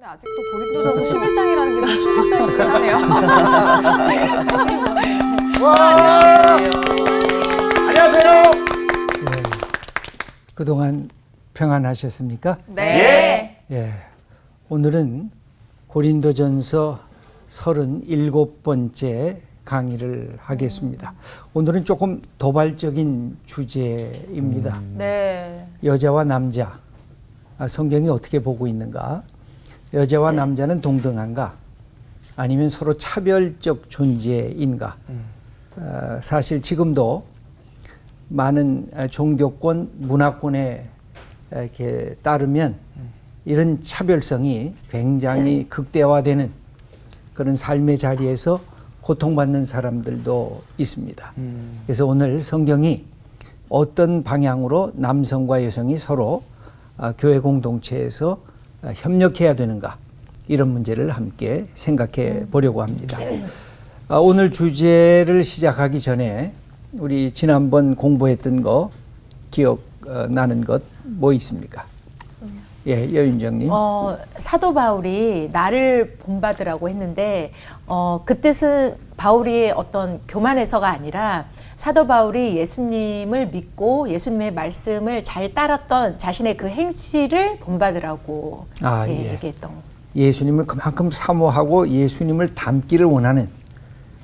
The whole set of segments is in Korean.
근데 아직도 고린도전서 11장이라는 게 좀 충격적이긴 하네요. 와! 안녕하세요. 예, 그동안 평안하셨습니까? 네. 예, 오늘은 고린도전서 37번째 강의를 하겠습니다. 오늘은 조금 도발적인 주제입니다. 네. 여자와 남자, 성경이 어떻게 보고 있는가? 여자와 남자는 동등한가? 아니면 서로 차별적 존재인가? 사실 지금도 많은 종교권, 문화권에 이렇게 따르면 이런 차별성이 굉장히 극대화되는 그런 삶의 자리에서 고통받는 사람들도 있습니다. 그래서 오늘 성경이 어떤 방향으로 남성과 여성이 서로 교회 공동체에서 협력해야 되는가, 이런 문제를 함께 생각해 보려고 합니다. 오늘 주제를 시작하기 전에 우리 지난번 공부했던 거 기억 나는 것 뭐 있습니까? 예, 여윤정님. 사도 바울이 나를 본받으라고 했는데 그 뜻은 바울이 어떤 교만해서가 아니라 사도 바울이 예수님을 믿고 예수님의 말씀을 잘 따랐던 자신의 그 행실을 본받으라고 예. 얘기했던. 예수님을 그만큼 사모하고 예수님을 닮기를 원하는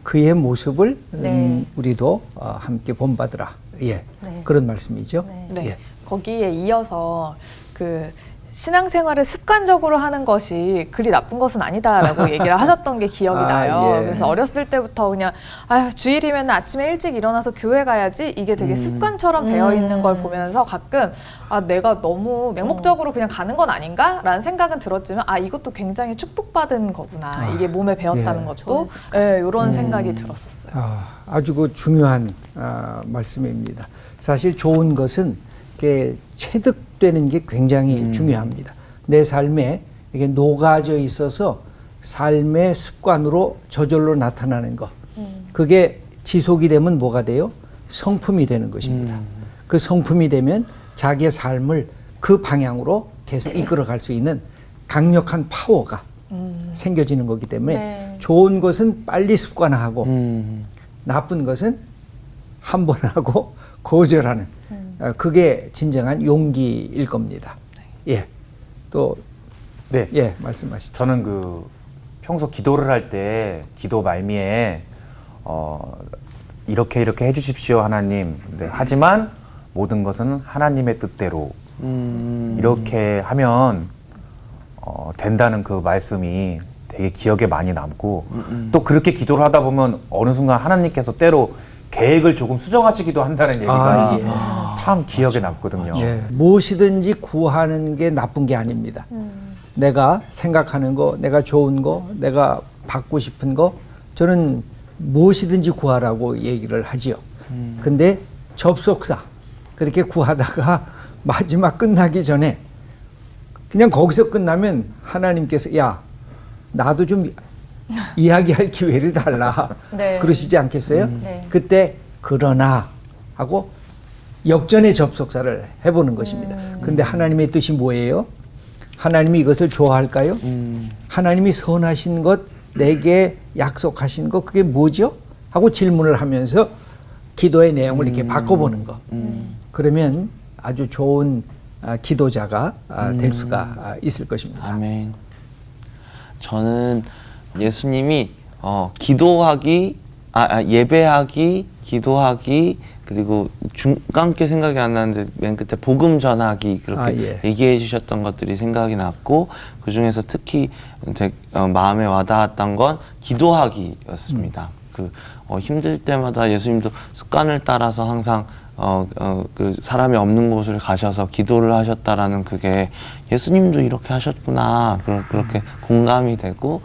그의 모습을 네. 우리도 함께 본받으라. 예, 네. 그런 말씀이죠. 네. 예. 거기에 이어서 그 신앙생활을 습관적으로 하는 것이 그리 나쁜 것은 아니다라고 얘기를 하셨던 게 기억이 나요. 예. 그래서 어렸을 때부터 그냥 주일이면 아침에 일찍 일어나서 교회 가야지, 이게 되게 습관처럼 되어 있는 걸 보면서 가끔 내가 너무 맹목적으로 그냥 가는 건 아닌가라는 생각은 들었지만 이것도 굉장히 축복받은 거구나. 이게 몸에 배었다는 예. 것도 이런 생각이 들었었어요. 아주 그 중요한 말씀입니다. 사실 좋은 것은 이렇게 체득되는 게 굉장히 중요합니다. 내 삶에 이게 녹아져 있어서 삶의 습관으로 저절로 나타나는 것. 그게 지속이 되면 뭐가 돼요? 성품이 되는 것입니다. 그 성품이 되면 자기의 삶을 그 방향으로 계속 이끌어갈 수 있는 강력한 파워가 생겨지는 거기 때문에 좋은 것은 빨리 습관화하고 나쁜 것은 한 번 하고 거절하는 그게 진정한 용기일 겁니다. 예, 또 네. 예, 말씀하시죠. 저는 그 평소 기도를 할 때 기도 말미에 이렇게 해주십시오 하나님. 네. 하지만 모든 것은 하나님의 뜻대로 이렇게 하면 된다는 그 말씀이 되게 기억에 많이 남고 또 그렇게 기도를 하다 보면 어느 순간 하나님께서 때로 계획을 조금 수정하시기도 한다는 얘기가 참 기억에 남거든요. 예, 무엇이든지 구하는 게 나쁜 게 아닙니다. 내가 생각하는 거, 내가 좋은 거, 내가 받고 싶은 거, 저는 무엇이든지 구하라고 얘기를 하지요. 근데 접속사, 그렇게 구하다가 마지막 끝나기 전에 그냥 거기서 끝나면 하나님께서 나도 좀 이야기할 기회를 달라. 네. 그러시지 않겠어요? 네. 그때 그러나 하고 역전의 접속사를 해보는 것입니다. 근데 하나님의 뜻이 뭐예요? 하나님이 이것을 좋아할까요? 하나님이 선하신 것, 내게 약속하신 것, 그게 뭐죠? 하고 질문을 하면서 기도의 내용을 이렇게 바꿔보는 거. 그러면 아주 좋은 기도자가 될 수가 있을 것입니다. 아멘. 저는 예수님이 기도하기, 예배하기, 기도하기, 그리고 중간께 생각이 안 나는데 맨 끝에 복음 전하기, 그렇게 얘기해 주셨던 것들이 생각이 났고, 그 중에서 특히 마음에 와닿았던 건 기도하기였습니다. 힘들 때마다 예수님도 습관을 따라서 항상 그 사람이 없는 곳을 가셔서 기도를 하셨다라는, 그게 예수님도 이렇게 하셨구나, 그렇게 공감이 되고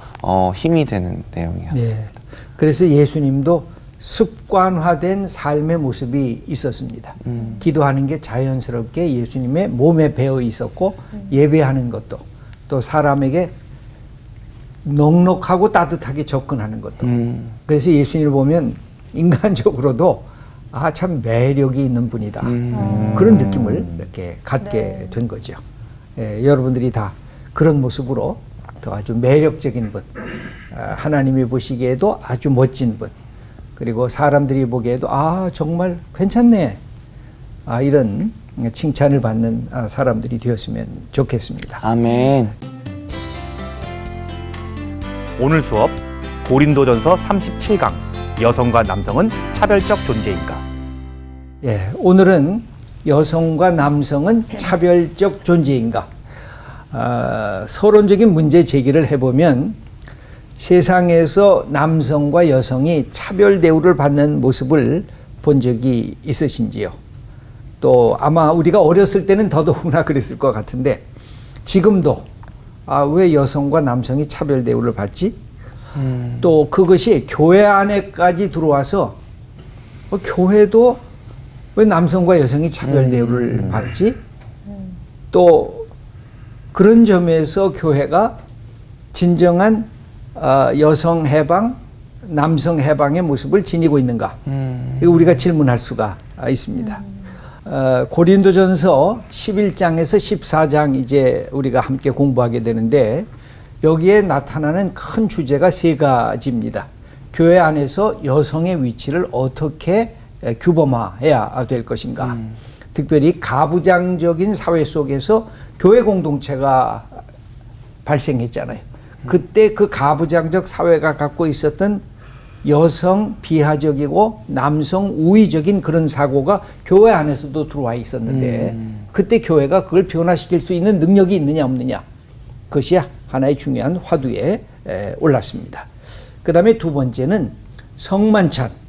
힘이 되는 내용이었습니다. 네. 그래서 예수님도 습관화된 삶의 모습이 있었습니다. 기도하는 게 자연스럽게 예수님의 몸에 배어 있었고, 예배하는 것도, 또 사람에게 넉넉하고 따뜻하게 접근하는 것도. 그래서 예수님을 보면 인간적으로도 참 매력이 있는 분이다. 그런 느낌을 이렇게 갖게 된 거죠. 예, 여러분들이 다 그런 모습으로 더 아주 매력적인 분, 하나님이 보시기에도 아주 멋진 분, 그리고 사람들이 보기에도 정말 괜찮네, 이런 칭찬을 받는 사람들이 되었으면 좋겠습니다. 아멘. 오늘 수업 고린도전서 37강 여성과 남성은 차별적 존재인가? 예, 오늘은 여성과 남성은 차별적 존재인가? 서론적인 문제 제기를 해보면 세상에서 남성과 여성이 차별 대우를 받는 모습을 본 적이 있으신지요? 또 아마 우리가 어렸을 때는 더더구나 그랬을 것 같은데 지금도 왜 여성과 남성이 차별 대우를 받지? 또 그것이 교회 안에까지 들어와서 교회도 왜 남성과 여성이 차별 대우를 받지? 또 그런 점에서 교회가 진정한 여성 해방, 남성 해방의 모습을 지니고 있는가? 이거 우리가 질문할 수가 있습니다. 고린도전서 11장에서 14장 이제 우리가 함께 공부하게 되는데 여기에 나타나는 큰 주제가 세 가지입니다. 교회 안에서 여성의 위치를 어떻게 규범화해야 될 것인가? 특별히 가부장적인 사회 속에서 교회 공동체가 발생했잖아요. 그때 그 가부장적 사회가 갖고 있었던 여성 비하적이고 남성 우위적인 그런 사고가 교회 안에서도 들어와 있었는데 그때 교회가 그걸 변화시킬 수 있는 능력이 있느냐 없느냐, 그것이 하나의 중요한 화두에 올랐습니다. 그 다음에 두 번째는 성만찬,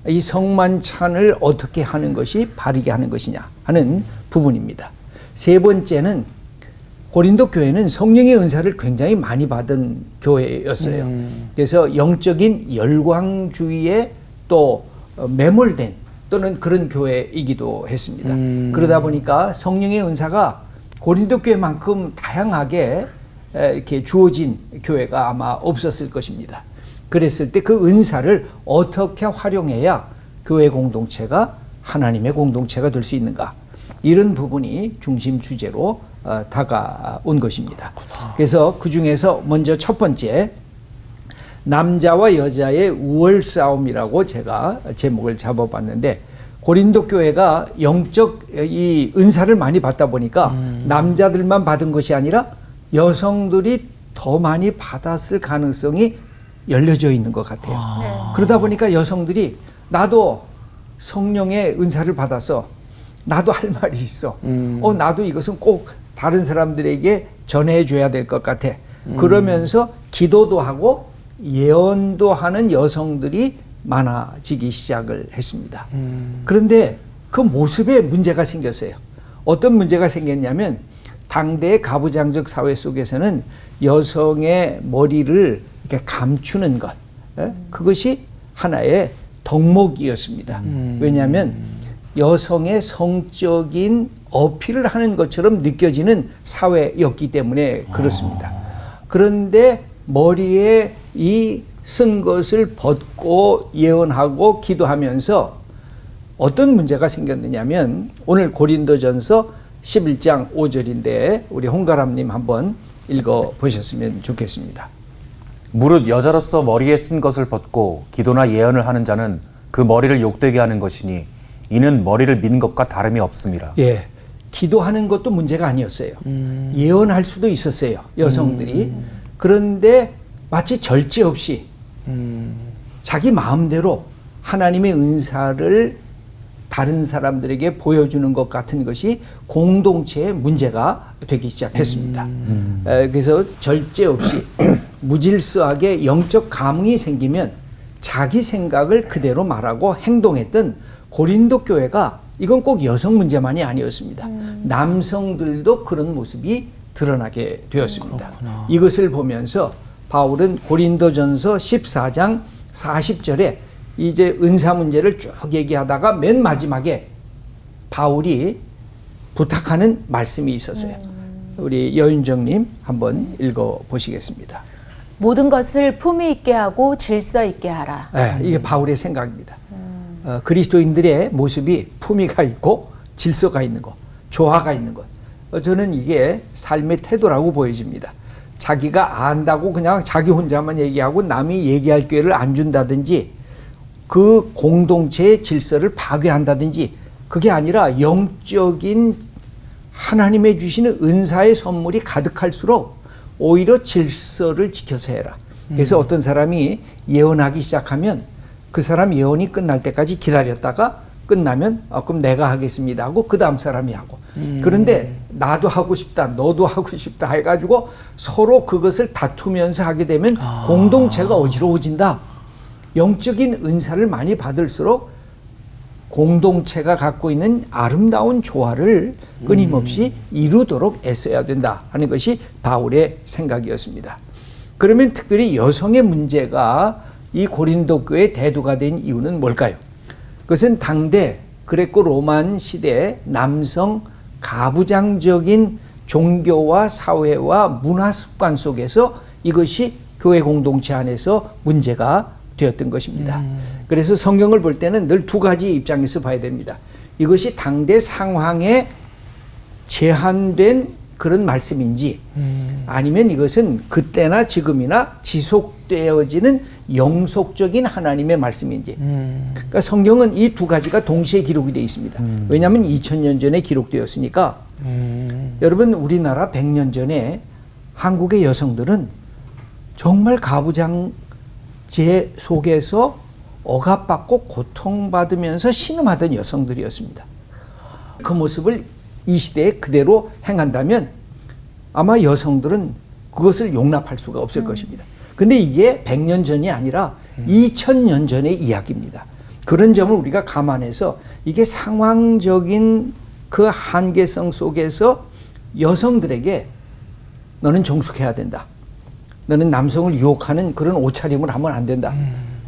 이 성만찬을 어떻게 하는 것이 바르게 하는 것이냐 하는 부분입니다. 세 번째는 고린도 교회는 성령의 은사를 굉장히 많이 받은 교회였어요. 그래서 영적인 열광주의에 또 매몰된 또는 그런 교회이기도 했습니다. 그러다 보니까 성령의 은사가 고린도 교회만큼 다양하게 이렇게 주어진 교회가 아마 없었을 것입니다. 그랬을 때 그 은사를 어떻게 활용해야 교회 공동체가 하나님의 공동체가 될 수 있는가, 이런 부분이 중심 주제로 다가온 것입니다. 그래서 그 중에서 먼저 첫 번째, 남자와 여자의 우월 싸움이라고 제가 제목을 잡아봤는데, 고린도 교회가 영적 이 은사를 많이 받다 보니까 남자들만 받은 것이 아니라 여성들이 더 많이 받았을 가능성이 열려져 있는 것 같아요. 그러다 보니까 여성들이 나도 성령의 은사를 받아서 나도 할 말이 있어. 나도 이것은 꼭 다른 사람들에게 전해줘야 될 것 같아. 그러면서 기도도 하고 예언도 하는 여성들이 많아지기 시작을 했습니다. 그런데 그 모습에 문제가 생겼어요. 어떤 문제가 생겼냐면 당대의 가부장적 사회 속에서는 여성의 머리를 이렇게 감추는 것, 그것이 하나의 덕목이었습니다. 왜냐하면 여성의 성적인 어필을 하는 것처럼 느껴지는 사회였기 때문에 그렇습니다. 그런데 머리에 이 쓴 것을 벗고 예언하고 기도하면서 어떤 문제가 생겼느냐면, 오늘 고린도전서 11장 5절인데 우리 홍가람님 한번 읽어보셨으면 좋겠습니다. 무릇 여자로서 머리에 쓴 것을 벗고 기도나 예언을 하는 자는 그 머리를 욕되게 하는 것이니 이는 머리를 민 것과 다름이 없음이라. 예, 기도하는 것도 문제가 아니었어요. 예언할 수도 있었어요, 여성들이. 그런데 마치 절제 없이 자기 마음대로 하나님의 은사를 다른 사람들에게 보여주는 것 같은 것이 공동체의 문제가 되기 시작했습니다. 그래서 절제 없이 무질서하게 영적 감흥이 생기면 자기 생각을 그대로 말하고 행동했던 고린도 교회가, 이건 꼭 여성 문제만이 아니었습니다. 남성들도 그런 모습이 드러나게 되었습니다. 이것을 보면서 바울은 고린도전서 14장 40절에 이제 은사 문제를 쭉 얘기하다가 맨 마지막에 바울이 부탁하는 말씀이 있었어요. 우리 여윤정님 한번 읽어보시겠습니다. 모든 것을 품위 있게 하고 질서 있게 하라. 네, 이게 바울의 생각입니다. 그리스도인들의 모습이 품위가 있고 질서가 있는 것, 조화가 있는 것, 저는 이게 삶의 태도라고 보여집니다. 자기가 안다고 그냥 자기 혼자만 얘기하고 남이 얘기할 기회를 안 준다든지 그 공동체의 질서를 파괴한다든지 그게 아니라 영적인 하나님의 주시는 은사의 선물이 가득할수록 오히려 질서를 지켜서 해라. 그래서 어떤 사람이 예언하기 시작하면 그 사람 예언이 끝날 때까지 기다렸다가 끝나면 그럼 내가 하겠습니다 하고 그 다음 사람이 하고 그런데 나도 하고 싶다 너도 하고 싶다 해가지고 서로 그것을 다투면서 하게 되면 공동체가 어지러워진다. 영적인 은사를 많이 받을수록 공동체가 갖고 있는 아름다운 조화를 끊임없이 이루도록 애써야 된다 하는 것이 바울의 생각이었습니다. 그러면 특별히 여성의 문제가 이 고린도 교회의 대두가 된 이유는 뭘까요? 그것은 당대 그레코 로만 시대의 남성 가부장적인 종교와 사회와 문화 습관 속에서 이것이 교회 공동체 안에서 문제가 되었던 것입니다. 그래서 성경을 볼 때는 늘 두 가지 입장에서 봐야 됩니다. 이것이 당대 상황에 제한된 그런 말씀인지 아니면 이것은 그때나 지금이나 지속되어지는 영속적인 하나님의 말씀인지. 그러니까 성경은 이 두 가지가 동시에 기록이 되어 있습니다. 왜냐하면 2000년 전에 기록되었으니까. 여러분 우리나라 100년 전에 한국의 여성들은 정말 가부장제 속에서 억압받고 고통받으면서 신음하던 여성들이었습니다. 그 모습을 이 시대에 그대로 행한다면 아마 여성들은 그것을 용납할 수가 없을 것입니다. 근데 이게 100년 전이 아니라 2000년 전의 이야기입니다. 그런 점을 우리가 감안해서 이게 상황적인 그 한계성 속에서 여성들에게 너는 정숙해야 된다. 너는 남성을 유혹하는 그런 옷차림을 하면 안 된다.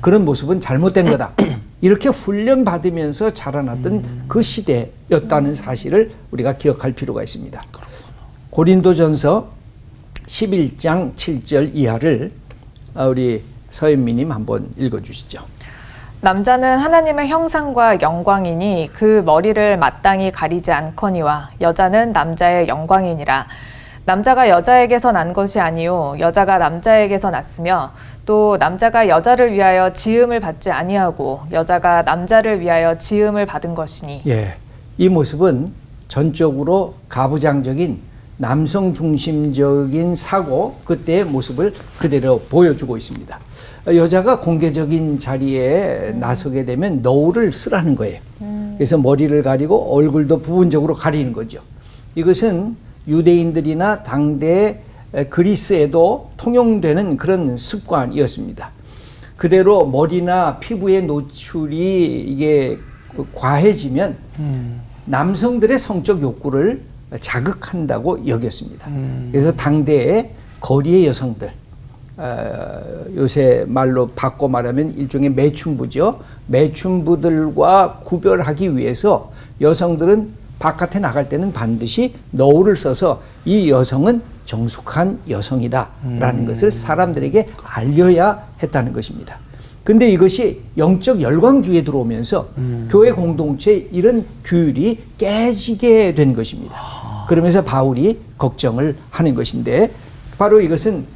그런 모습은 잘못된 거다. 이렇게 훈련받으면서 자라났던 그 시대였다는 사실을 우리가 기억할 필요가 있습니다. 고린도전서 11장 7절 이하를 우리 서현미님 한번 읽어주시죠. 남자는 하나님의 형상과 영광이니 그 머리를 마땅히 가리지 않거니와 여자는 남자의 영광이니라. 남자가 여자에게서 난 것이 아니요 여자가 남자에게서 났으며 또 남자가 여자를 위하여 지음을 받지 아니하고 여자가 남자를 위하여 지음을 받은 것이니. 예, 이 모습은 전적으로 가부장적인 남성 중심적인 사고 그때의 모습을 그대로 보여주고 있습니다. 여자가 공개적인 자리에 나서게 되면 너울을 쓰라는 거예요. 그래서 머리를 가리고 얼굴도 부분적으로 가리는 거죠. 이것은 유대인들이나 당대 그리스에도 통용되는 그런 습관이었습니다. 그대로 머리나 피부의 노출이 이게 과해지면 남성들의 성적 욕구를 자극한다고 여겼습니다. 그래서 당대의 거리의 여성들, 요새 말로 바꿔 말하면 일종의 매춘부죠. 매춘부들과 구별하기 위해서 여성들은 바깥에 나갈 때는 반드시 너울을 써서 이 여성은 정숙한 여성이다 라는 것을 사람들에게 알려야 했다는 것입니다. 근데 이것이 영적 열광주의에 들어오면서 교회 공동체의 이런 규율이 깨지게 된 것입니다. 그러면서 바울이 걱정을 하는 것인데 바로 이것은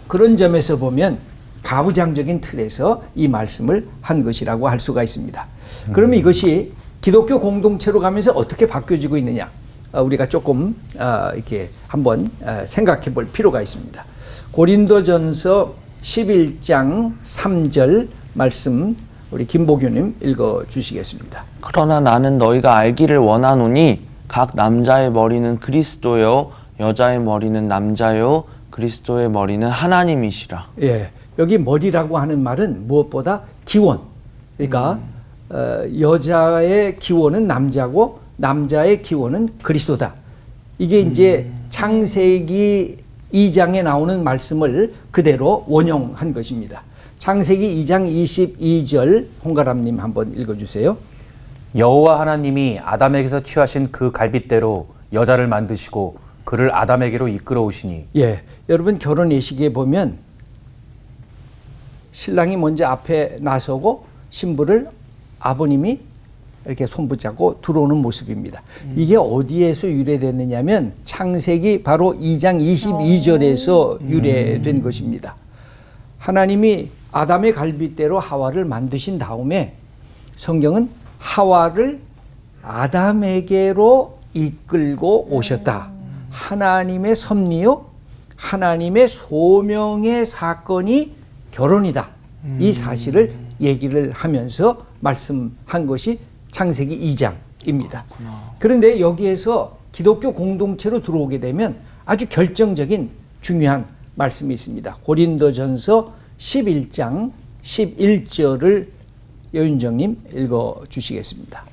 그런 점에서 보면 가부장적인 틀에서 이 말씀을 한 것이라고 할 수가 있습니다. 그러면 이것이 기독교 공동체로 가면서 어떻게 바뀌어지고 있느냐 우리가 조금 이렇게 한번 생각해 볼 필요가 있습니다. 고린도전서 11장 3절 말씀 우리 김보규님 읽어 주시겠습니다. 그러나 나는 너희가 알기를 원하노니 각 남자의 머리는 그리스도요 여자의 머리는 남자요 그리스도의 머리는 하나님이시라. 예, 여기 머리라고 하는 말은 무엇보다 기원. 그러니까 여자의 기원은 남자고 남자의 기원은 그리스도다. 이게 이제 창세기 2장에 나오는 말씀을 그대로 원용한 것입니다. 창세기 2장 22절 홍가람님 한번 읽어주세요. 여호와 하나님이 아담에게서 취하신 그 갈빗대로 여자를 만드시고 그를 아담에게로 이끌어 오시니. 예, 여러분 결혼 예식에 보면 신랑이 먼저 앞에 나서고 신부를 아버님이 이렇게 손붙잡고 들어오는 모습입니다. 이게 어디에서 유래됐느냐면 창세기 바로 2장 22절에서 유래된 것입니다. 하나님이 아담의 갈빗대로 하와를 만드신 다음에 성경은 하와를 아담에게로 이끌고 오셨다. 하나님의 섭리요, 하나님의 소명의 사건이 결혼이다. 이 사실을 얘기를 하면서 말씀한 것이 창세기 2장입니다. 그런데 여기에서 기독교 공동체로 들어오게 되면 아주 결정적인 중요한 말씀이 있습니다. 고린도전서 11장 11절을 여윤정님 읽어주시겠습니다.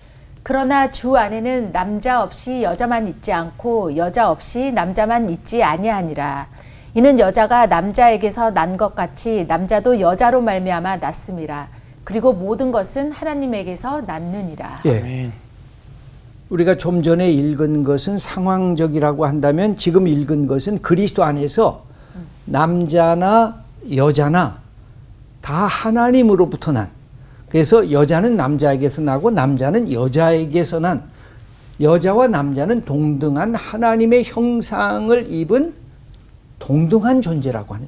그러나 주 안에는 남자 없이 여자만 있지 않고 여자 없이 남자만 있지 아니하니라. 이는 여자가 남자에게서 난 것 같이 남자도 여자로 말미암아 났음이라. 그리고 모든 것은 하나님에게서 났느니라. 예. 아멘. 우리가 좀 전에 읽은 것은 상황적이라고 한다면 지금 읽은 것은 그리스도 안에서 남자나 여자나 다 하나님으로부터 난, 그래서 여자는 남자에게서 나고 남자는 여자에게서 난, 여자와 남자는 동등한 하나님의 형상을 입은 동등한 존재라고 하는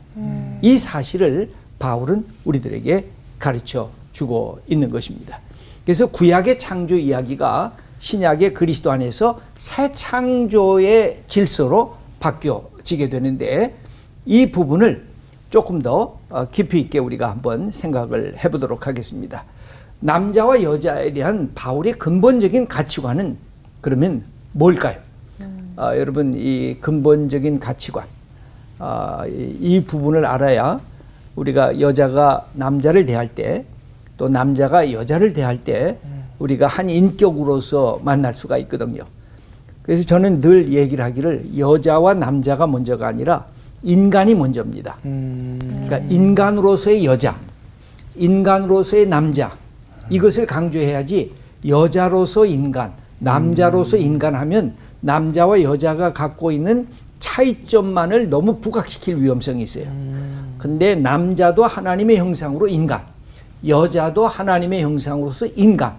이 사실을 바울은 우리들에게 가르쳐 주고 있는 것입니다. 그래서 구약의 창조 이야기가 신약의 그리스도 안에서 새 창조의 질서로 바뀌어지게 되는데, 이 부분을 조금 더 깊이 있게 우리가 한번 생각을 해보도록 하겠습니다. 남자와 여자에 대한 바울의 근본적인 가치관은 그러면 뭘까요? 여러분, 이 근본적인 가치관, 이 부분을 알아야 우리가 여자가 남자를 대할 때, 또 남자가 여자를 대할 때 우리가 한 인격으로서 만날 수가 있거든요. 그래서 저는 늘 얘기를 하기를 여자와 남자가 먼저가 아니라 인간이 먼저입니다. 그러니까 인간으로서의 여자, 인간으로서의 남자, 이것을 강조해야지 여자로서 인간, 남자로서 인간하면 남자와 여자가 갖고 있는 차이점만을 너무 부각시킬 위험성이 있어요. 근데 남자도 하나님의 형상으로 인간, 여자도 하나님의 형상으로서 인간.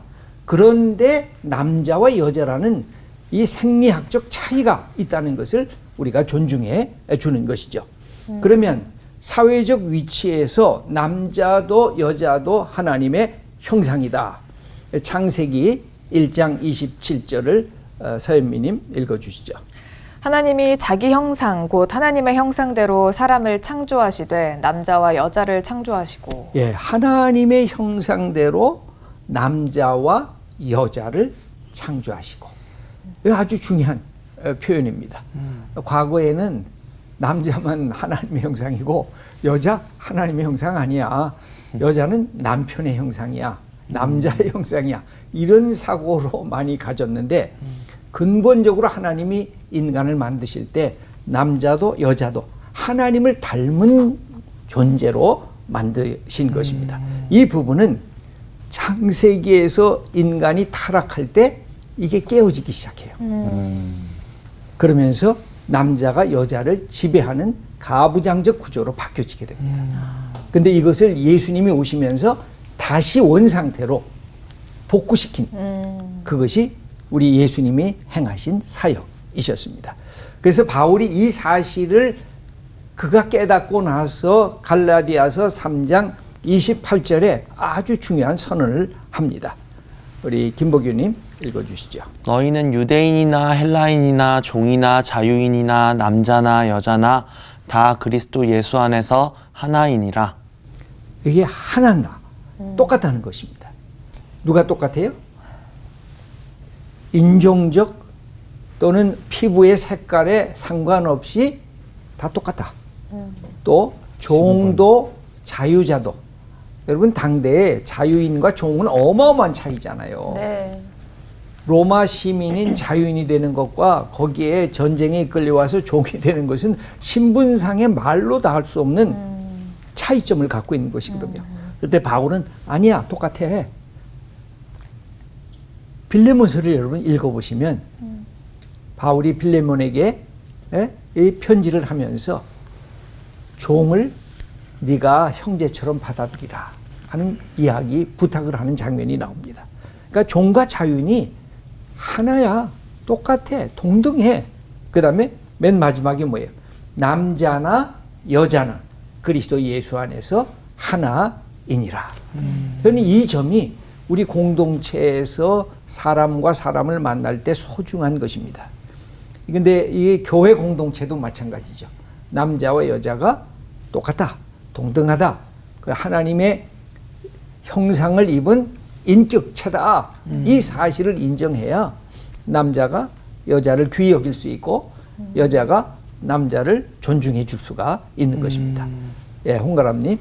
그런데 남자와 여자라는 이 생리학적 차이가 있다는 것을 우리가 존중해 주는 것이죠. 그러면 사회적 위치에서 남자도 여자도 하나님의 형상이다. 창세기 1장 27절을 서현미님 읽어주시죠. 하나님이 자기 형상 곧 하나님의 형상대로 사람을 창조하시되 남자와 여자를 창조하시고. 예, 하나님의 형상대로 남자와 여자를 창조하시고. 이거 아주 중요한 표현입니다. 과거에는 남자만 하나님의 형상이고 여자 하나님의 형상 아니야. 여자는 남편의 형상이야. 남자의 형상이야. 이런 사고로 많이 가졌는데, 근본적으로 하나님이 인간을 만드실 때 남자도 여자도 하나님을 닮은 존재로 만드신 것입니다. 이 부분은 창세기에서 인간이 타락할 때 이게 깨어지기 시작해요. 그러면서 남자가 여자를 지배하는 가부장적 구조로 바뀌어지게 됩니다. 근데 이것을 예수님이 오시면서 다시 원상태로 복구시킨 그것이 우리 예수님이 행하신 사역이셨습니다. 그래서 바울이 이 사실을 그가 깨닫고 나서 갈라디아서 3장 28절에 아주 중요한 선언을 합니다. 우리 김복규님 읽어주시죠. 너희는 유대인이나 헬라인이나 종이나 자유인이나 남자나 여자나 다 그리스도 예수 안에서 하나이니라. 이게 하나다. 똑같다는 것입니다. 누가 똑같아요? 인종적 또는 피부의 색깔에 상관없이 다 똑같다. 또 종도 자유자도. 여러분, 당대에 자유인과 종은 어마어마한 차이잖아요. 네. 로마 시민인 자유인이 되는 것과 거기에 전쟁에 이끌려와서 종이 되는 것은 신분상의 말로 다 할 수 없는 차이점을 갖고 있는 것이거든요. 그때 바울은 아니야, 똑같아. 빌레몬서를 여러분 읽어보시면 바울이 빌레몬에게 이 편지를 하면서 종을 네가 형제처럼 받아들이라 하는 이야기, 부탁을 하는 장면이 나옵니다. 그러니까 종과 자윤이 하나야. 똑같아. 동등해. 그 다음에 맨 마지막에 뭐예요? 남자나 여자나 그리스도 예수 안에서 하나이니라. 저는 이 점이 우리 공동체에서 사람과 사람을 만날 때 소중한 것입니다. 근데 이 교회 공동체도 마찬가지죠. 남자와 여자가 똑같다. 동등하다. 그 하나님의 형상을 입은 인격체다. 이 사실을 인정해야 남자가 여자를 귀히 여길 수 있고 여자가 남자를 존중해 줄 수가 있는 것입니다. 예, 홍가람님.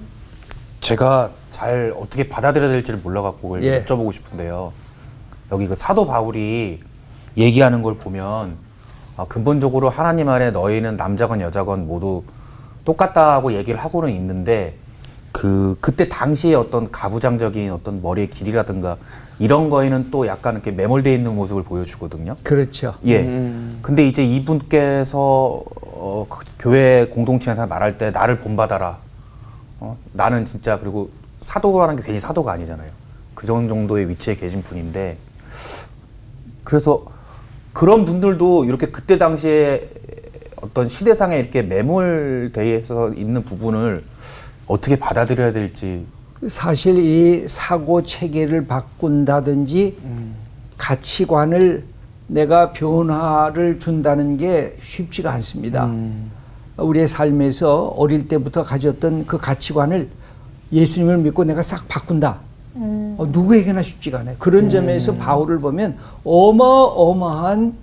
제가 잘 어떻게 받아들여야 될지를 몰라갖고 그걸 예. 여쭤보고 싶은데요. 여기 그 사도 바울이 얘기하는 걸 보면 근본적으로 하나님 안에 너희는 남자건 여자건 모두 똑같다고 얘기를 하고는 있는데 그때 당시에 어떤 가부장적인 어떤 머리의 길이라든가 이런 거에는 또 약간 이렇게 매몰되어 있는 모습을 보여주거든요. 그렇죠. 예. 근데 이제 이분께서 그 교회 공동체에서 말할 때 나를 본받아라. 나는 진짜 그리고 사도라는 게 괜히 사도가 아니잖아요. 그 정도의 위치에 계신 분인데 그래서 그런 분들도 이렇게 그때 당시에 어떤 시대상에 이렇게 매몰되어 있는 부분을 어떻게 받아들여야 될지. 사실 이 사고 체계를 바꾼다든지 가치관을 내가 변화를 준다는 게 쉽지가 않습니다. 우리의 삶에서 어릴 때부터 가졌던 그 가치관을 예수님을 믿고 내가 싹 바꾼다. 누구에게나 쉽지가 않아요. 그런 점에서 바울을 보면 어마어마한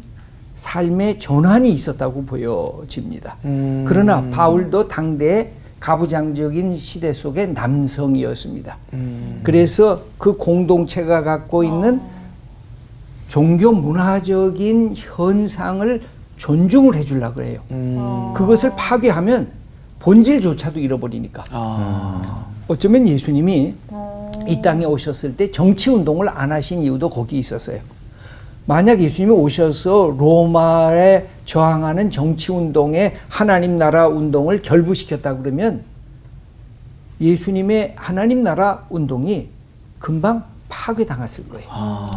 삶의 전환이 있었다고 보여집니다. 그러나 바울도 당대의 가부장적인 시대 속의 남성이었습니다. 그래서 그 공동체가 갖고 있는 종교 문화적인 현상을 존중을 해주려고 그래요. 그것을 파괴하면 본질조차도 잃어버리니까. 어쩌면 예수님이 이 땅에 오셨을 때 정치운동을 안 하신 이유도 거기 있었어요. 만약 예수님이 오셔서 로마에 저항하는 정치운동에 하나님 나라 운동을 결부시켰다 그러면 예수님의 하나님 나라 운동이 금방 파괴당했을 거예요.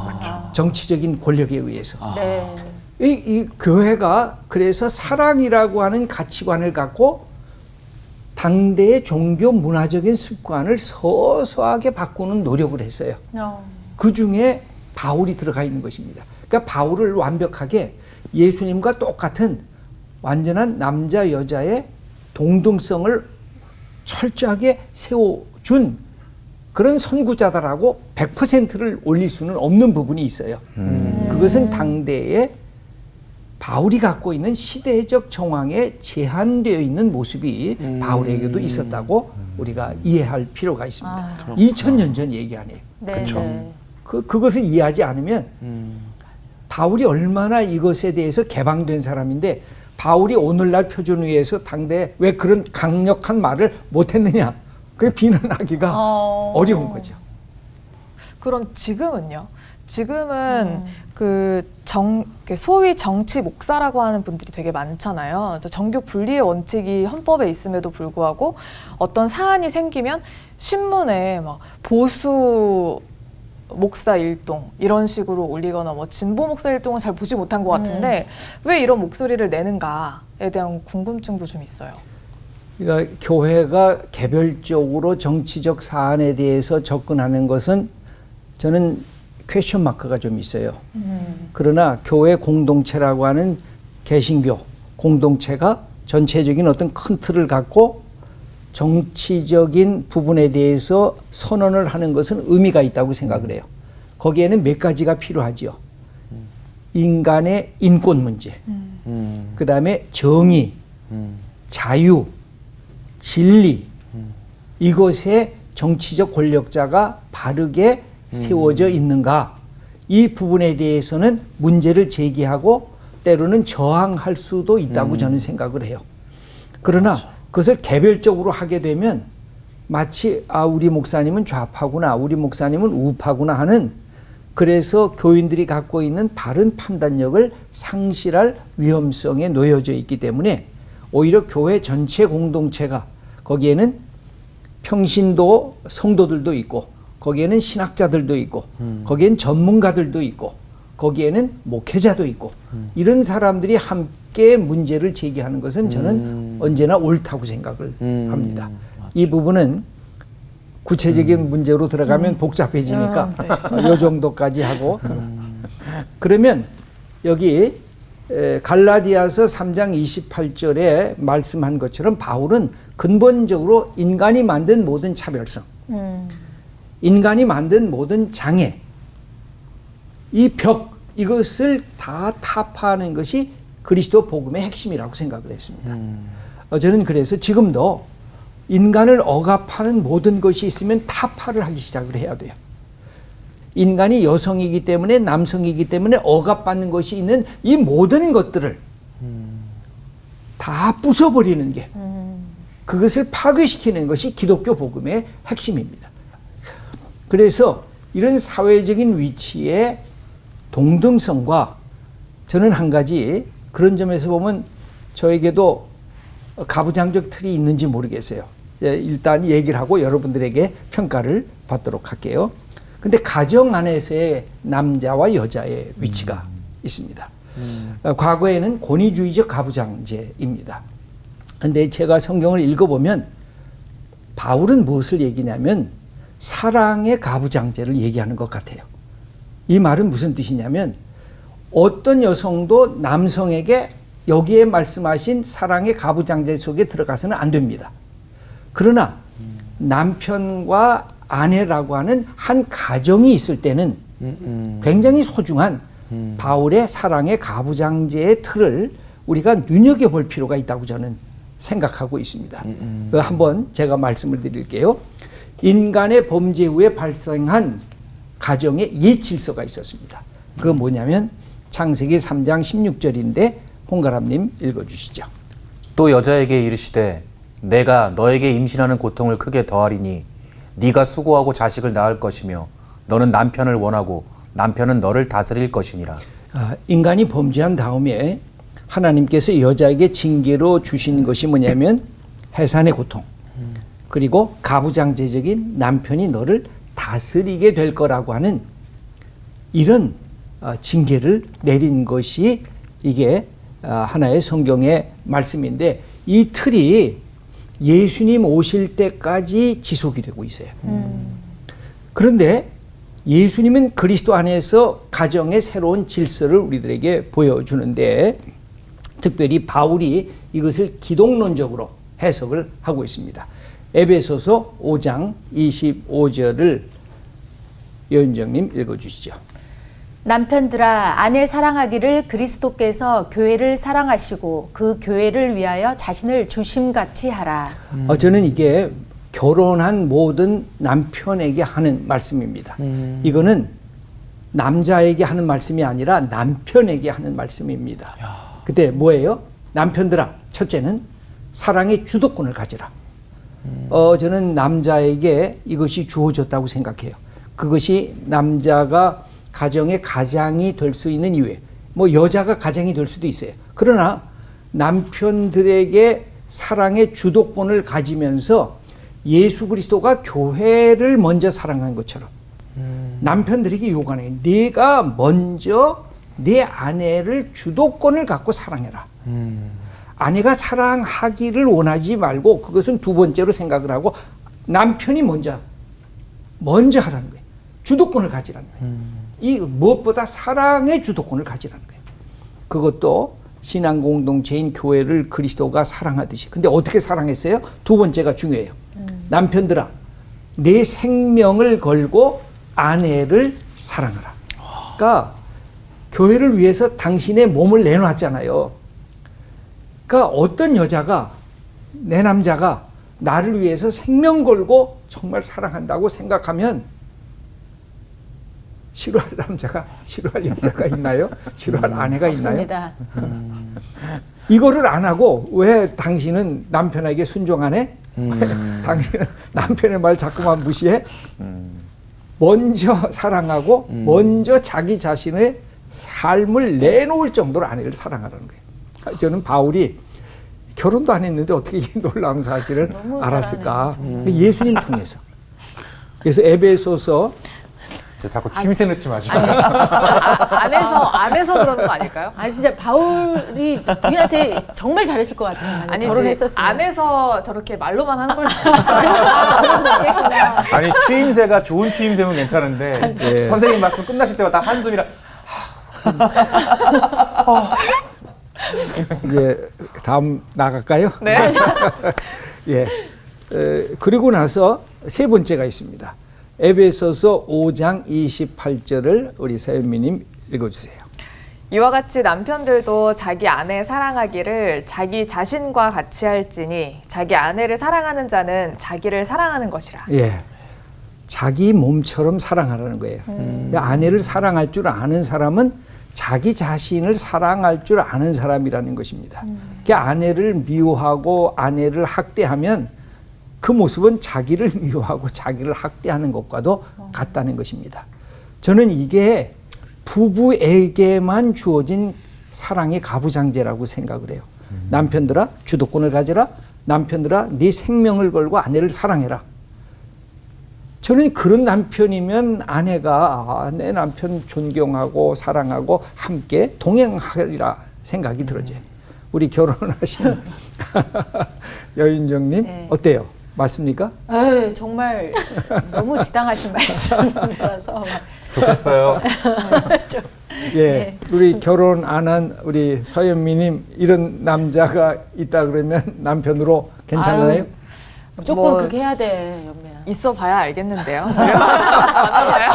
그렇죠. 정치적인 권력에 의해서. 네. 이 교회가 그래서 사랑이라고 하는 가치관을 갖고 당대의 종교 문화적인 습관을 서서하게 바꾸는 노력을 했어요. 그 중에 바울이 들어가 있는 것입니다. 그러니까 바울을 완벽하게 예수님과 똑같은 완전한 남자 여자의 동등성을 철저하게 세워준 그런 선구자다라고 100%를 올릴 수는 없는 부분이 있어요. 그것은 당대의 바울이 갖고 있는 시대적 정황에 제한되어 있는 모습이 바울에게도 있었다고 우리가 이해할 필요가 있습니다. 2000년 전 얘기 아니에요. 네. 그렇죠. 네. 그것을 이해하지 않으면 바울이 얼마나 이것에 대해서 개방된 사람인데 바울이 오늘날 표준의에서 당대에 왜 그런 강력한 말을 못했느냐 그게 비난하기가 어려운 거죠. 그럼 지금은요? 지금은 소위 정치 목사라고 하는 분들이 되게 많잖아요. 정교 분리의 원칙이 헌법에 있음에도 불구하고 어떤 사안이 생기면 신문에 막 보수 목사 일동 이런 식으로 올리거나 뭐 진보 목사 일동은 잘 보지 못한 것 같은데 왜 이런 목소리를 내는가에 대한 궁금증도 좀 있어요. 그러니까 교회가 개별적으로 정치적 사안에 대해서 접근하는 것은 저는 퀘스천 마크가 좀 있어요. 그러나 교회 공동체라고 하는 개신교 공동체가 전체적인 어떤 큰 틀을 갖고 정치적인 부분에 대해서 선언을 하는 것은 의미가 있다고 생각을 해요. 거기에는 몇 가지가 필요하지요. 인간의 인권 문제, 그 다음에 정의, 자유, 진리, 이것에 정치적 권력자가 바르게 세워져 있는가, 이 부분에 대해서는 문제를 제기하고 때로는 저항할 수도 있다고 저는 생각을 해요. 그러나 그것을 개별적으로 하게 되면 마치 우리 목사님은 좌파구나, 우리 목사님은 우파구나 하는, 그래서 교인들이 갖고 있는 바른 판단력을 상실할 위험성에 놓여져 있기 때문에 오히려 교회 전체 공동체가, 거기에는 평신도 성도들도 있고 거기에는 신학자들도 있고 거기엔 전문가들도 있고 거기에는 목회자도 있고 이런 사람들이 함께 문제를 제기하는 것은 저는 언제나 옳다고 생각을 합니다. 이 부분은 구체적인 문제로 들어가면 복잡해지니까 이 정도까지 하고 그러면 여기 갈라디아서 3장 28절에 말씀한 것처럼 바울은 근본적으로 인간이 만든 모든 차별성, 인간이 만든 모든 장애, 이 벽, 이것을 다 타파하는 것이 그리스도 복음의 핵심이라고 생각을 했습니다. 저는 그래서 지금도 인간을 억압하는 모든 것이 있으면 타파를 하기 시작을 해야 돼요. 인간이 여성이기 때문에 남성이기 때문에 억압받는 것이 있는 이 모든 것들을 다 부숴버리는 게 그것을 파괴시키는 것이 기독교 복음의 핵심입니다. 그래서 이런 사회적인 위치의 동등성과 저는 한 가지 그런 점에서 보면 저에게도 가부장적 틀이 있는지 모르겠어요. 일단 얘기를 하고 여러분들에게 평가를 받도록 할게요. 근데 가정 안에서의 남자와 여자의 위치가 있습니다. 과거에는 권위주의적 가부장제입니다. 근데 제가 성경을 읽어보면 바울은 무엇을 얘기냐면 사랑의 가부장제를 얘기하는 것 같아요. 이 말은 무슨 뜻이냐면 어떤 여성도 남성에게 여기에 말씀하신 사랑의 가부장제 속에 들어가서는 안 됩니다. 그러나 남편과 아내라고 하는 한 가정이 있을 때는 굉장히 소중한 바울의 사랑의 가부장제의 틀을 우리가 눈여겨볼 필요가 있다고 저는 생각하고 있습니다. 한번 제가 말씀을 드릴게요. 인간의 범죄 후에 발생한 가정에 옛 질서가 있었습니다. 그건 뭐냐면 창세기 3장 16절인데 홍가람님 읽어주시죠. 또 여자에게 이르시되 내가 너에게 임신하는 고통을 크게 더하리니 네가 수고하고 자식을 낳을 것이며 너는 남편을 원하고 남편은 너를 다스릴 것이니라. 인간이 범죄한 다음에 하나님께서 여자에게 징계로 주신 것이 뭐냐면 해산의 고통 그리고 가부장제적인 남편이 너를 다스리게 될 거라고 하는 이런 징계를 내린 것이 이게 하나의 성경의 말씀인데 이 틀이 예수님 오실 때까지 지속이 되고 있어요. 그런데 예수님은 그리스도 안에서 가정의 새로운 질서를 우리들에게 보여주는데 특별히 바울이 이것을 기독론적으로 해석을 하고 있습니다. 에베소서 5장 25절을 여윤정님 읽어주시죠. 남편들아 아내 사랑하기를 그리스도께서 교회를 사랑하시고 그 교회를 위하여 자신을 주심같이 하라. 저는 이게 결혼한 모든 남편에게 하는 말씀입니다. 이거는 남자에게 하는 말씀이 아니라 남편에게 하는 말씀입니다. 그때 뭐예요? 남편들아, 첫째는 사랑의 주도권을 가지라. 저는 남자에게 이것이 주어졌다고 생각해요. 그것이 남자가 가정의 가장이 될 수 있는 이유에 뭐 여자가 가장이 될 수도 있어요. 그러나 남편들에게 사랑의 주도권을 가지면서 예수 그리스도가 교회를 먼저 사랑한 것처럼 남편들에게 요구하는 네가 먼저 내 아내를 주도권을 갖고 사랑해라. 아내가 사랑하기를 원하지 말고 그것은 두 번째로 생각을 하고 남편이 먼저 하라는 거예요. 주도권을 가지라는 거예요. 이 무엇보다 사랑의 주도권을 가지라는 거예요. 그것도 신앙 공동체인 교회를 그리스도가 사랑하듯이. 근데 어떻게 사랑했어요? 두 번째가 중요해요. 남편들아, 내 생명을 걸고 아내를 사랑하라. 그러니까 교회를 위해서 당신의 몸을 내놨잖아요. 그러니까 어떤 여자가 내 남자가 나를 위해서 생명 걸고 정말 사랑한다고 생각하면 싫어할 남자가, 싫어할 여자가 있나요? 싫어할 아내가 있나요? 없습니다. 이거를 안 하고 왜 당신은 남편에게 순종하네? 당신은 남편의 말 자꾸만 무시해? 먼저 사랑하고 먼저 자기 자신의 삶을 내놓을 정도로 아내를 사랑하라는 거예요. 저는 바울이 결혼도 안 했는데 어떻게 이 놀라운 사실을 알았을까? 예수님 통해서. 그래서 에베소서 자꾸 취임새 넣지 마시고. 안에서 그러는 거 아닐까요? 아 진짜 바울이 부인한테 정말 잘했을 것 같아요. 아니 결혼했었으면. 안에서 저렇게 말로만 하는 걸 수도 있어요. 아니 취임새가 좋은 취임새면 괜찮은데 예. 선생님 말씀 끝나실 때마다 한숨이라. 이제 다음 나갈까요? 네. 예. 그리고 나서 세 번째가 있습니다. 에베소서 5장 28절을 우리 사연미님 읽어주세요. 이와 같이 남편들도 자기 아내 사랑하기를 자기 자신과 같이 할지니 자기 아내를 사랑하는 자는 자기를 사랑하는 것이라. 예. 자기 몸처럼 사랑하라는 거예요. 아내를 사랑할 줄 아는 사람은 자기 자신을 사랑할 줄 아는 사람이라는 것입니다. 그러니까 아내를 미워하고 아내를 학대하면 그 모습은 자기를 미워하고 자기를 학대하는 것과도 같다는 것입니다. 저는 이게 부부에게만 주어진 사랑의 가부장제라고 생각을 해요. 남편들아 주도권을 가져라. 남편들아 네 생명을 걸고 아내를 사랑해라. 저는 그런 남편이면 아내가 내 남편 존경하고 사랑하고 함께 동행하리라 생각이 들어져요. 우리 결혼하신 여윤정님 네. 어때요? 맞습니까? 에이, 정말 너무 지당하신 말씀이라서 좋겠어요. 예, 우리 결혼 안 한 우리 서현미님 이런 남자가 있다 그러면 남편으로 괜찮나요? 아유, 무조건 뭐, 그렇게 해야 돼, 연매야. 있어 봐야 알겠는데요. 만나봐요.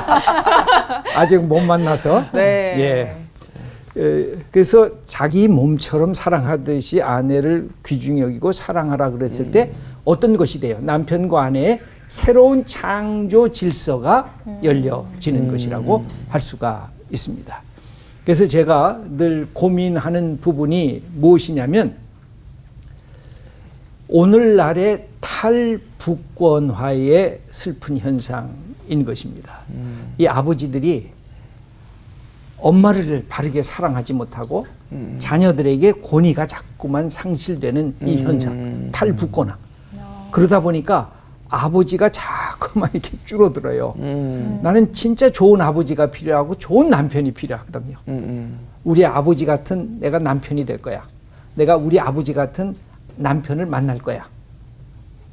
아직 못 만나서. 네. 예. 그래서 자기 몸처럼 사랑하듯이 아내를 귀중히 여기고 사랑하라 그랬을 때 어떤 것이 돼요? 남편과 아내의 새로운 창조 질서가 열려지는 것이라고 할 수가 있습니다. 그래서 제가 늘 고민하는 부분이 무엇이냐면 오늘날의 탈북권화의 슬픈 현상인 것입니다. 이 아버지들이 엄마를 바르게 사랑하지 못하고 자녀들에게 권위가 자꾸만 상실되는 이 현상, 탈북권화. 그러다 보니까 아버지가 자꾸만 이렇게 줄어들어요. 나는 진짜 좋은 아버지가 필요하고 좋은 남편이 필요하거든요. 우리 아버지 같은 내가 남편이 될 거야. 내가 우리 아버지 같은 남편을 만날 거야.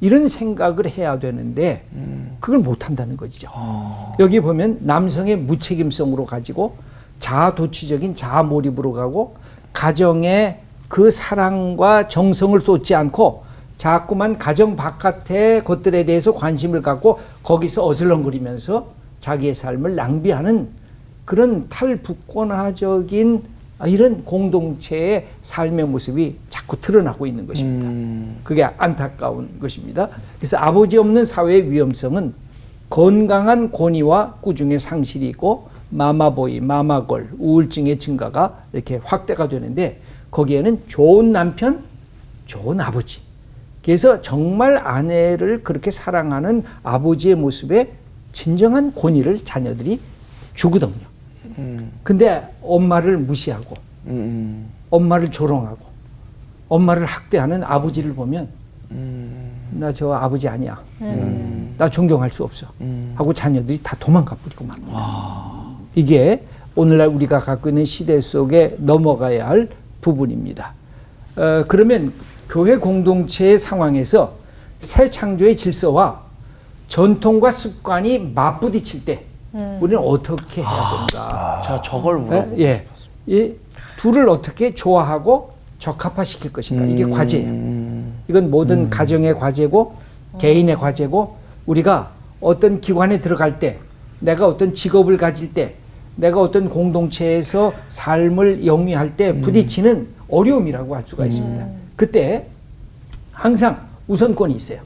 이런 생각을 해야 되는데 그걸 못한다는 거죠. 여기 보면 남성의 무책임성으로 가지고 자아도취적인 자아몰입으로 가고 가정에 그 사랑과 정성을 쏟지 않고 자꾸만 가정 바깥의 것들에 대해서 관심을 갖고 거기서 어슬렁거리면서 자기의 삶을 낭비하는 그런 탈북권화적인 이런 공동체의 삶의 모습이 자꾸 드러나고 있는 것입니다. 그게 안타까운 것입니다. 그래서 아버지 없는 사회의 위험성은 건강한 권위와 꾸중의 상실이 있고 마마보이, 마마걸, 우울증의 증가가 이렇게 확대가 되는데 거기에는 좋은 남편, 좋은 아버지. 그래서 정말 아내를 그렇게 사랑하는 아버지의 모습에 진정한 권위를 자녀들이 주거든요. 근데 엄마를 무시하고 엄마를 조롱하고 엄마를 학대하는 아버지를 보면 나 저 아버지 아니야. 나 존경할 수 없어. 하고 자녀들이 다 도망가 버리고 맙니다. 이게 오늘날 우리가 갖고 있는 시대 속에 넘어가야 할 부분입니다. 그러면 교회 공동체의 상황에서 새 창조의 질서와 전통과 습관이 맞부딪힐 때 우리는 어떻게 해야 된가? 제가 저걸 물어보고 예, 이 둘을 어떻게 조화하고 적합화시킬 것인가? 이게 과제예요. 이건 모든 가정의 과제고 개인의 과제고 우리가 어떤 기관에 들어갈 때 내가 어떤 직업을 가질 때 내가 어떤 공동체에서 삶을 영위할 때 부딪히는 어려움이라고 할 수가 있습니다. 그때 항상 우선권이 있어요.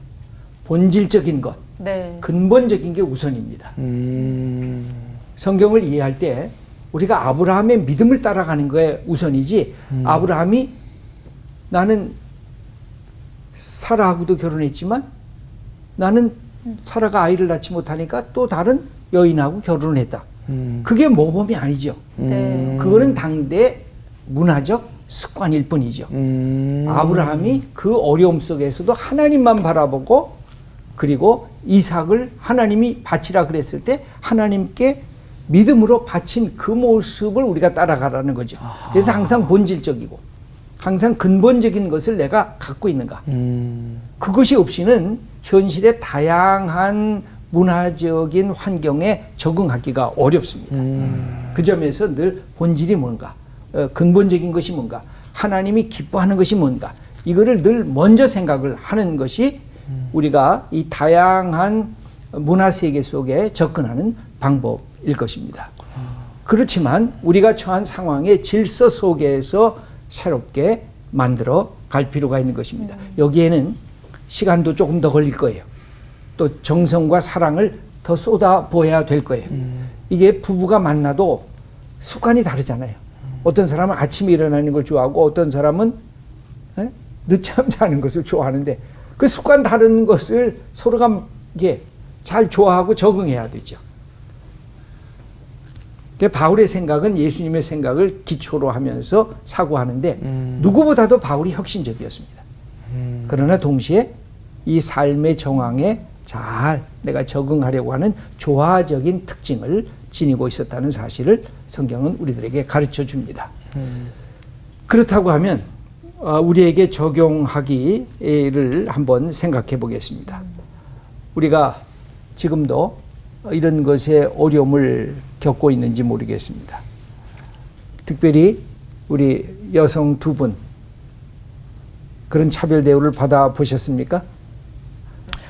본질적인 것, 네. 근본적인 게 우선입니다. 성경을 이해할 때 우리가 아브라함의 믿음을 따라가는 거에 우선이지 아브라함이 나는 사라하고도 결혼했지만 나는 사라가 아이를 낳지 못하니까 또 다른 여인하고 결혼을 했다. 그게 모범이 아니죠. 네. 그거는 당대 문화적 습관일 뿐이죠. 아브라함이 그 어려움 속에서도 하나님만 바라보고 그리고 이삭을 하나님이 바치라 그랬을 때 하나님께 믿음으로 바친 그 모습을 우리가 따라가라는 거죠. 그래서 항상 본질적이고 항상 근본적인 것을 내가 갖고 있는가. 그것이 없이는 현실의 다양한 문화적인 환경에 적응하기가 어렵습니다. 그 점에서 늘 본질이 뭔가, 근본적인 것이 뭔가, 하나님이 기뻐하는 것이 뭔가, 이거를 늘 먼저 생각을 하는 것이 우리가 이 다양한 문화 세계 속에 접근하는 방법일 것입니다. 그렇지만 우리가 처한 상황의 질서 속에서 새롭게 만들어 갈 필요가 있는 것입니다. 여기에는 시간도 조금 더 걸릴 거예요. 또 정성과 사랑을 더 쏟아부어야 될 거예요. 이게 부부가 만나도 습관이 다르잖아요. 어떤 사람은 아침에 일어나는 걸 좋아하고 어떤 사람은 늦잠 자는 것을 좋아하는데 그 습관 다른 것을 서로가 이게 잘 좋아하고 적응해야 되죠. 바울의 생각은 예수님의 생각을 기초로 하면서 사고하는데 누구보다도 바울이 혁신적이었습니다. 그러나 동시에 이 삶의 정황에 잘 내가 적응하려고 하는 조화적인 특징을 지니고 있었다는 사실을 성경은 우리들에게 가르쳐 줍니다. 그렇다고 하면 우리에게 적용하기를 한번 생각해 보겠습니다. 우리가 지금도 이런 것에 어려움을 겪고 있는지 모르겠습니다. 특별히 우리 여성 두 분 그런 차별 대우를 받아보셨습니까?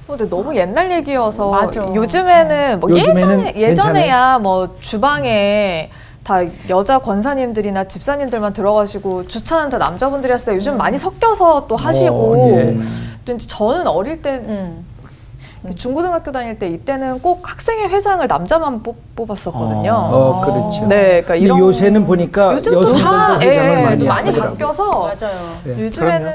근데 너무 옛날 얘기여서 맞아. 요즘에는 뭐 요즘에는 예전에야 뭐 주방에 다 여자 권사님들이나 집사님들만 들어가시고 주차는 다 남자분들이 하시다 요즘 많이 섞여서 또 하시고 예. 또 이제 저는 어릴 때 중고등학교 다닐 때 이때는 꼭 학생회 회장을 남자만 뽑았었거든요. 그렇죠. 네, 그러니까 근데 이런 요새는 보니까 요즘도 여성들도 다 회장을 많이 많이 하더라고요. 바뀌어서 맞아요. 네. 요즘에는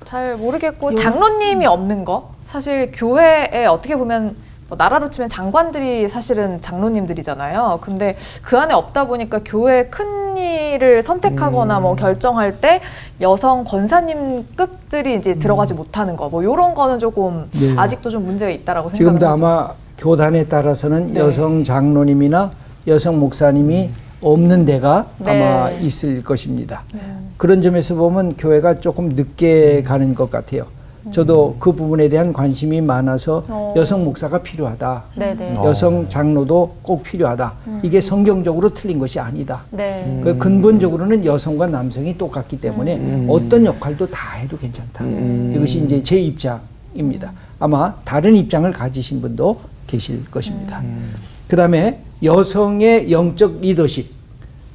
잘 모르겠고 장로님이 없는 거 사실 교회에 어떻게 보면 뭐 나라로 치면 장관들이 사실은 장로님들이잖아요. 근데 그 안에 없다 보니까 교회 큰 일을 선택하거나 뭐 결정할 때 여성 권사님급들이 이제 들어가지 못하는 거, 뭐 이런 거는 조금 네. 아직도 좀 문제가 있다라고 지금도 생각을 하죠. 아마 교단에 따라서는 네. 여성 장로님이나 여성 목사님이 없는 데가 네. 아마 있을 것입니다. 그런 점에서 보면 교회가 조금 늦게 가는 것 같아요. 저도 그 부분에 대한 관심이 많아서 여성 목사가 필요하다. 네네. 여성 장로도 꼭 필요하다. 이게 성경적으로 틀린 것이 아니다. 네. 그 근본적으로는 여성과 남성이 똑같기 때문에 어떤 역할도 다 해도 괜찮다. 이것이 이제 제 입장입니다. 아마 다른 입장을 가지신 분도 계실 것입니다. 그 다음에 여성의 영적 리더십,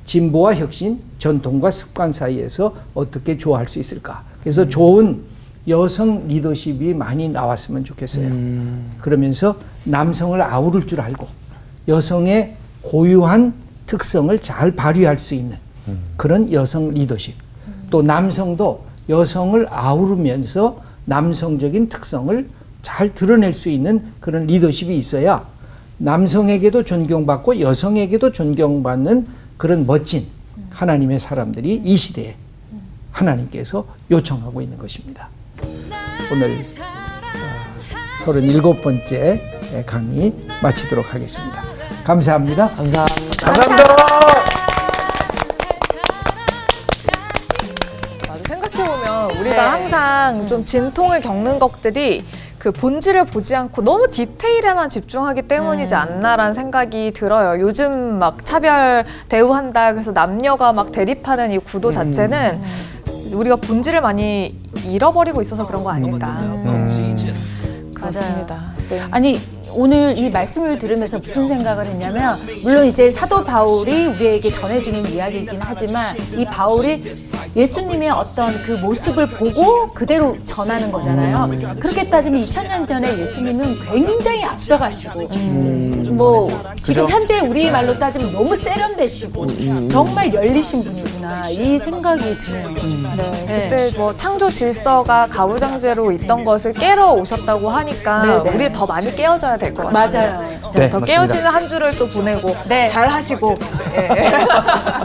진보와 혁신, 전통과 습관 사이에서 어떻게 조화할 수 있을까. 그래서 좋은 여성 리더십이 많이 나왔으면 좋겠어요. 그러면서 남성을 아우를 줄 알고 여성의 고유한 특성을 잘 발휘할 수 있는 그런 여성 리더십. 또 남성도 여성을 아우르면서 남성적인 특성을 잘 드러낼 수 있는 그런 리더십이 있어야 남성에게도 존경받고 여성에게도 존경받는 그런 멋진 하나님의 사람들이 이 시대에 하나님께서 요청하고 있는 것입니다. 오늘 37번째 강의 마치도록 하겠습니다. 감사합니다. 감사합니다. 맞아. 생각해보면 우리가 항상 좀 진통을 겪는 것들이 그 본질을 보지 않고 너무 디테일에만 집중하기 때문이지 않나라는 생각이 들어요. 요즘 막 차별 대우한다 그래서 남녀가 막 대립하는 이 구도 자체는 우리가 본질을 많이 잃어버리고 있어서 그런 거 아닐까. 그렇습니다. 네. 아니 오늘 이 말씀을 들으면서 무슨 생각을 했냐면 물론 이제 사도 바울이 우리에게 전해주는 이야기이긴 하지만 이 바울이 예수님의 어떤 그 모습을 보고 그대로 전하는 거잖아요. 그렇게 따지면 2000년 전에 예수님은 굉장히 앞서가시고 뭐 지금 현재 우리 말로 따지면 너무 세련되시고 정말 열리신 분이구나 이 생각이 드네요. 네, 그때 뭐 창조 질서가 가부장제로 있던 것을 깨러 오셨다고 하니까 네, 네. 우리 더 많이 깨어져야 될 것 같아요. 맞아요. 네, 더 맞습니다. 깨어지는 한 주를 또 보내고 네. 잘 하시고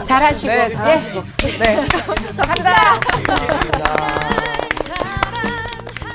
잘하시고 네, 잘하시고 네, 감사합니다.